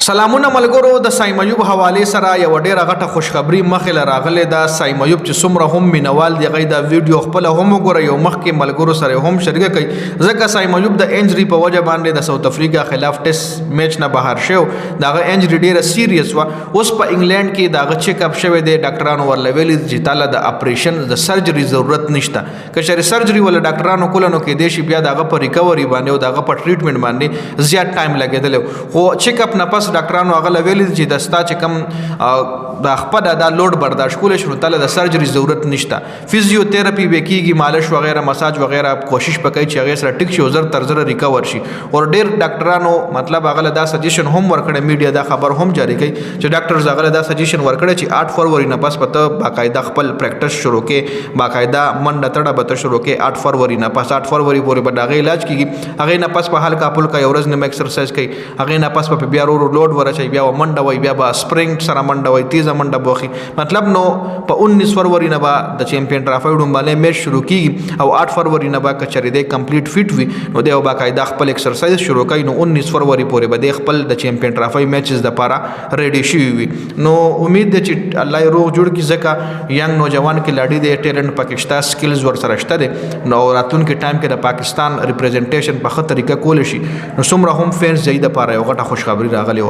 سلامونه ملګرو د سایم ایوب حواله سره یو ډیره غټه خوشخبری مخې راغله د سایم ایوب چې څومره هم مینوال دی غي دا ویډیو خپل هم وګوره یو مخکې ملګرو سره هم شریک کړي ځکه سایم ایوب د انجری په وجه باندې د ساوث افریقا خلاف ټیسټ میچ نه بهر شو داغه انجری ډیره سیریس و اوس په انګلند کې داغه چیک اپ شوی دی ډاکټرانو ورلویل چې تعالی د اپریشن د سرجری ضرورت نشته که چېرې سرجری ول ډاکټرانو کولنو کې دیشي بیا داغه په ریکوري باندې او داغه په ټریټمنټ باندې زیات ټایم لګیدل خو چیک اپ نه پس ډاکټرانو هغه ویل چې د ستا چې کم د خپل د لوډ برداشت کول شنو تعالی د سرجری ضرورت نشته فزیوتراپي وکیږي مالش وغیرہ مساج وغیرہ کوشش وکړي چې هغه سره ټیک شي او زر تر زر ریکور شي او ډیر ډاکټرانو مطلب هغه دا سجیشن هم ورکړي میډیا دا خبر هم جاری کړي چې ډاکټرز هغه دا سجیشن ورکړي چې 8 فروری نه پس پته باقاعده خپل پریکټس شروع کې باقاعده منډه تړه به شروع کې 8 فروری نه پس 8 فروری پورې به دغه علاج کیږي هغه نه پس په هلکا پل کا یو ورځ نه ایکسرسایز کوي هغه نه پس په بیا لوډ ورچي بیا منډه وای بیا با سپرینګ سره منډه وای تیزه منډه بوخي مطلب نو په 19 فروری نه با د چیمپیون ټرافي ډومباله میچ شروع کیږي او 8 فروری نه با کچری د کمپلیټ فټ وي نو د باقاعده خپل ایکسرسایز شروع کوي نو 19 فروری پورې به د خپل د چیمپیون ټرافي میچز د پاره ریډي شي وي نو امید ده چې الله یې روغ جوړ کی ځکه ینګ نوجوان کې لاډي د ټیلنٹ پاکستان سکلز ور سره شته نو راتلونکي ټایم کې د پاکستان ریپرزنټیشن په خطر طریقه کول شي نو څومره هم فینس زید پاره یو غټه خوشخبری راغلی